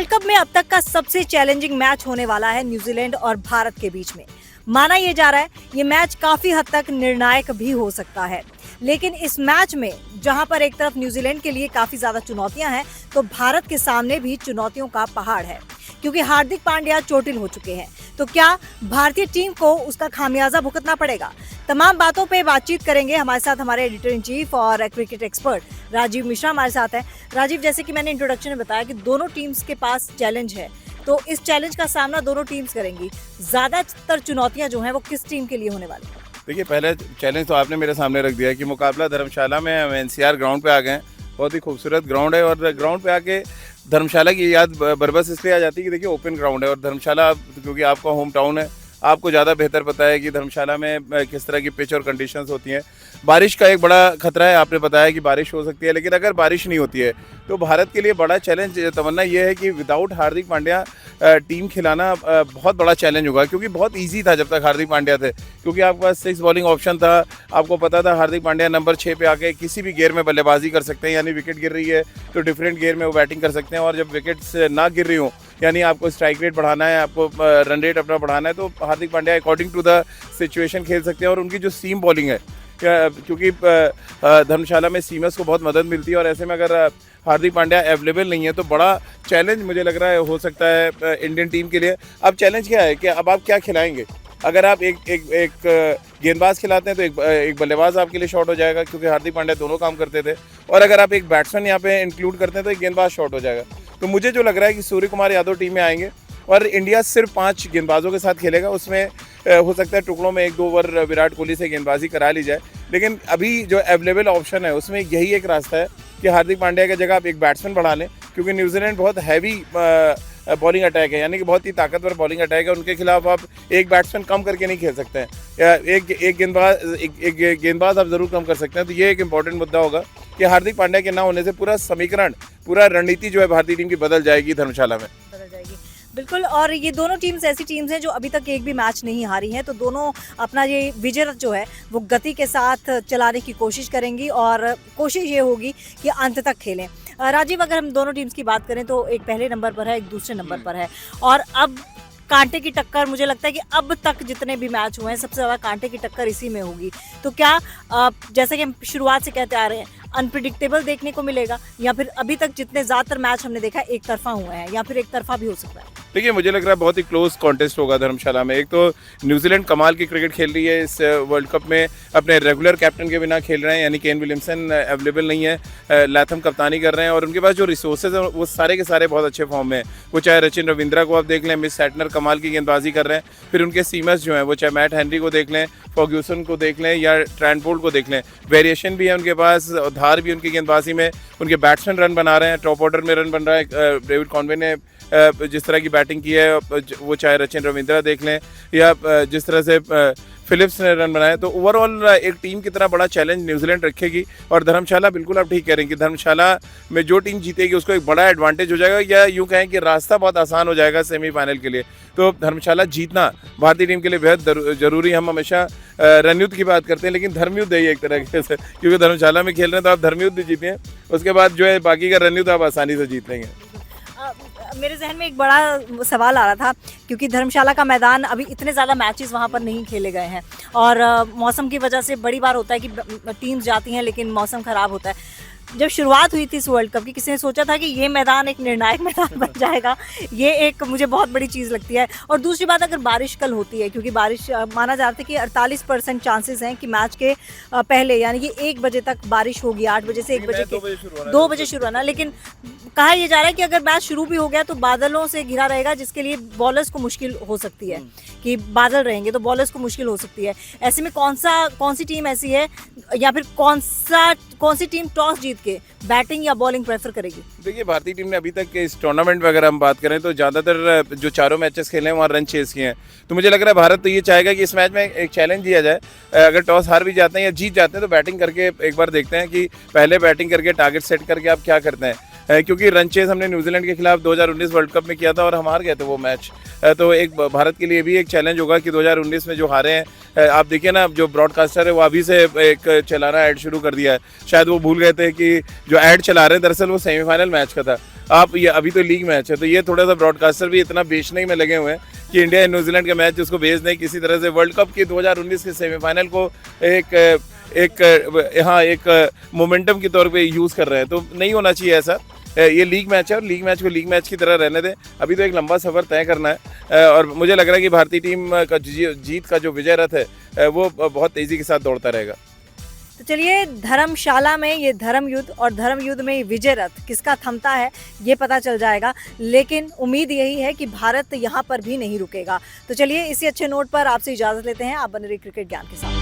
World cup में अब तक का सबसे चैलेंजिंग मैच होने वाला है न्यूजीलैंड और भारत के बीच में। माना यह जा रहा है ये मैच काफी हद तक निर्णायक भी हो सकता है, लेकिन इस मैच में जहां पर एक तरफ न्यूजीलैंड के लिए काफी ज्यादा चुनौतियां हैं, तो भारत के सामने भी चुनौतियों का पहाड़ है, क्योंकि हार्दिक पांड्या चोटिल हो चुके हैं। तो क्या भारतीय टीम को उसका खामियाजा भुगतना पड़ेगा? तमाम बातों पे बातचीत करेंगे। हमारे साथ हमारे एडिटर इन चीफ और क्रिकेट एक्सपर्ट राजीव मिश्रा हमारे साथ हैं। राजीव, जैसे कि मैंने इंट्रोडक्शन में बताया कि दोनों टीम्स के पास चैलेंज है, तो इस चैलेंज का सामना दोनों टीम्स करेंगी। ज्यादातर चुनौतियां जो हैं वो किस टीम के लिए होने वाली है? देखिए, पहले चैलेंज तो आपने मेरे सामने रख दिया है कि मुकाबला धर्मशाला में हम एनसीआर ग्राउंड पे आ गए हैं। बहुत ही खूबसूरत ग्राउंड है और ग्राउंड पे आके धर्मशाला की याद बरबस इसलिए आ जाती है कि देखिए ओपन ग्राउंड है और धर्मशाला क्योंकि आपका होम टाउन है, आपको ज़्यादा बेहतर पता है कि धर्मशाला में किस तरह की पिच और कंडीशंस होती हैं। बारिश का एक बड़ा खतरा है, आपने बताया कि बारिश हो सकती है, लेकिन अगर बारिश नहीं होती है तो भारत के लिए बड़ा चैलेंज तमन्ना ये है कि विदाउट हार्दिक पांड्या टीम खिलाना बहुत बड़ा चैलेंज होगा, क्योंकि बहुत इजी था जब तक हार्दिक पांड्या थे, क्योंकि आपके पास 6 बॉलिंग ऑप्शन था। आपको पता था हार्दिक पांड्या नंबर 6 पे आके किसी भी गेयर में बल्लेबाजी कर सकते हैं, यानी विकेट गिर रही है तो डिफरेंट गेयर में वो बैटिंग कर सकते हैं, और जब विकेट्स ना गिर रही हो यानी आपको स्ट्राइक रेट बढ़ाना है, आपको रन रेट अपना बढ़ाना है, तो Hardik Pandya according to the situation खेल सकते हैं। और उनकी जो सीम बॉलिंग है, क्योंकि धर्मशाला में सीमर्स को बहुत मदद मिलती है, और ऐसे में अगर हार्दिक पांड्या अवेलेबल नहीं है तो बड़ा चैलेंज मुझे लग रहा है हो सकता है इंडियन टीम के लिए। अब चैलेंज क्या है कि अब आप क्या खिलाएंगे? अगर आप एक गेंदबाज खिलाते हैं तो एक बल्लेबाज आपके लिए शॉर्ट हो जाएगा, क्योंकि हार्दिक पांड्या दोनों काम करते थे, और अगर आप एक बैट्समैन यहाँ पे इंक्लूड करते हैं तो एक गेंदबाज शॉर्ट हो जाएगा। तो मुझे जो लग रहा है कि सूर्य कुमार यादव टीम में आएंगे और इंडिया सिर्फ 5 गेंदबाजों के साथ खेलेगा। उसमें हो सकता है टुकड़ों में 1-2 ओवर विराट कोहली से गेंदबाजी करा ली जाए, लेकिन अभी जो अवेलेबल ऑप्शन है उसमें यही एक रास्ता है कि हार्दिक पांड्या की जगह आप एक बैट्समैन बढ़ा लें, क्योंकि न्यूजीलैंड बहुत हैवी बॉलिंग अटैक है, यानी कि बहुत ही ताकतवर बॉलिंग अटैक है। उनके खिलाफ आप एक बैट्समैन कम करके नहीं खेल सकते हैं, या एक गेंदबाज आप ज़रूर कम कर सकते हैं। तो ये एक इंपॉर्टेंट मुद्दा होगा कि हार्दिक पांड्या के ना होने से पूरा समीकरण, पूरा रणनीति जो है भारतीय टीम की बदल जाएगी धर्मशाला में। बिल्कुल, और ये दोनों टीम्स ऐसी टीम्स हैं जो अभी तक एक भी मैच नहीं हारी हैं, तो दोनों अपना ये विजय जो है वो गति के साथ चलाने की कोशिश करेंगी, और कोशिश ये होगी कि अंत तक खेलें। राजीव, अगर हम दोनों टीम्स की बात करें तो एक पहले नंबर पर है, एक दूसरे नंबर पर है, और अब कांटे की टक्कर, मुझे लगता है कि अब तक जितने भी मैच हुए हैं सबसे ज़्यादा कांटे की टक्कर इसी में होगी। तो क्या जैसे कि हम शुरुआत से कहते आ रहे हैं, अनप्रिडिक्टेबल देखने को मिलेगा, या फिर अभी तक जितने ज़्यादातर मैच हमने देखा एक तरफा हुए हैं, या फिर एक तरफा भी हो सकता है? देखिए, मुझे लग रहा है बहुत ही क्लोज कॉन्टेस्ट होगा धर्मशाला में। एक तो न्यूजीलैंड कमाल की क्रिकेट खेल रही है इस वर्ल्ड कप में, अपने रेगुलर कैप्टन के बिना खेल रहे हैं, यानी केन विलियमसन अवेलेबल नहीं है, लैथम कप्तानी कर रहे हैं, और उनके पास जो रिसोर्सेज हैं वो सारे के सारे बहुत अच्छे फॉर्म में हैं। वो चाहे रचिन रविंद्रा को आप देख लें, मिस सैटनर कमाल की गेंदबाजी कर रहे हैं, फिर उनके सीमर्स जो हैं वो चाहे मैट हेनरी को देख लें, फर्ग्यूसन को देख लें, या ट्रेंट बोल्ट को देख लें, वेरिएशन भी है उनके पास, धार भी उनकी गेंदबाजी में। उनके बैट्समैन रन बना रहे हैं, टॉप ऑर्डर में रन बन रहा है। डेविड कॉनवे ने जिस तरह की बैटिंग की है, वो चाहे रचिन रविंद्रा देख लें, या जिस तरह से फिलिप्स ने रन बनाए, तो ओवरऑल एक टीम की तरह बड़ा चैलेंज न्यूजीलैंड रखेगी। और धर्मशाला, बिल्कुल आप ठीक कह रहे हैं कि धर्मशाला में जो टीम जीतेगी उसको एक बड़ा एडवांटेज हो जाएगा, या यूँ कहें कि रास्ता बहुत आसान हो जाएगा सेमीफाइनल के लिए। तो धर्मशाला जीतना भारतीय टीम के लिए बेहद जरूरी। हम हमेशा रन युद्ध की बात करते हैं, लेकिन धर्म युद्ध है ये एक तरह से, क्योंकि धर्मशाला में खेल रहे हैं तो आप धर्म युद्ध जीतें, उसके बाद जो है बाकी का रन युद्ध आप आसानी से जीत लेंगे। मेरे जहन में एक बड़ा सवाल आ रहा था, क्योंकि धर्मशाला का मैदान अभी इतने ज़्यादा मैचेस वहाँ पर नहीं खेले गए हैं, और मौसम की वजह से बड़ी बार होता है कि टीम्स जाती हैं लेकिन मौसम ख़राब होता है। जब शुरुआत हुई थी इस वर्ल्ड कप की, किसी ने सोचा था कि ये मैदान एक निर्णायक मैदान बन जाएगा? ये एक मुझे बहुत बड़ी चीज़ लगती है। और दूसरी बात, अगर बारिश कल होती है, क्योंकि बारिश माना जा रहा था कि 48% चांसेस हैं कि मैच के पहले, यानी कि 1 बजे तक बारिश होगी, 8 बजे से 1 बजे, 2 बजे शुरू होना, लेकिन कहा यह जा रहा है कि अगर मैच शुरू भी हो गया तो बादलों से घिरा रहेगा, जिसके लिए बॉलर्स को मुश्किल हो सकती है, कि बादल रहेंगे तो बॉलर्स को मुश्किल हो सकती है। ऐसे में कौन सी टीम ऐसी है, या फिर कौन सी टीम टॉस जीत के बैटिंग या बॉलिंग प्रेफर करेगी? देखिए, भारतीय टीम ने अभी तक इस टूर्नामेंट में अगर हम बात करें तो ज़्यादातर जो चारों मैचेस खेले हैं वहाँ रन चेस किए हैं। तो मुझे लग रहा है भारत तो ये चाहेगा कि इस मैच में एक चैलेंज दिया जाए। अगर टॉस हार भी जाते हैं या जीत जाते हैं तो बैटिंग करके एक बार देखते हैं कि पहले बैटिंग करके टारगेट सेट करके आप क्या करते हैं। क्योंकि रन चेस हमने न्यूजीलैंड के खिलाफ 2019 वर्ल्ड कप में किया था और हम हार गए थे वो मैच। तो एक भारत के लिए भी एक चैलेंज होगा कि 2019 में जो हारे हैं, आप देखिए ना, जो ब्रॉडकास्टर है वो अभी से एक चलाना ऐड शुरू कर दिया है। शायद वो भूल गए थे कि जो ऐड चला रहे हैं दरअसल वो सेमीफाइनल मैच का था। आप ये अभी तो लीग मैच है, तो ये थोड़ा सा ब्रॉडकास्टर भी इतना बेचने में लगे हुए हैं कि इंडिया न्यूजीलैंड का मैच उसको बेच दें, किसी तरह से वर्ल्ड कप की 2019 के सेमीफाइनल को एक मोमेंटम के तौर पे यूज़ कर रहे हैं। तो नहीं होना चाहिए ऐसा। ये लीग मैच है और लीग मैच को लीग मैच की तरह रहने दें। अभी तो एक लंबा सफ़र तय करना है और मुझे लग रहा है कि भारतीय टीम का जीत का जो विजय रथ है वो बहुत तेज़ी के साथ दौड़ता रहेगा। तो चलिए, धर्मशाला में ये धर्म युद्ध और धर्म युद्ध में विजय रथ किसका थमता है ये पता चल जाएगा, लेकिन उम्मीद यही है कि भारत यहाँ पर भी नहीं रुकेगा। तो चलिए, इसी अच्छे नोट पर आपसे इजाज़त लेते हैं। आप बने रहिए क्रिकेट ज्ञान के साथ।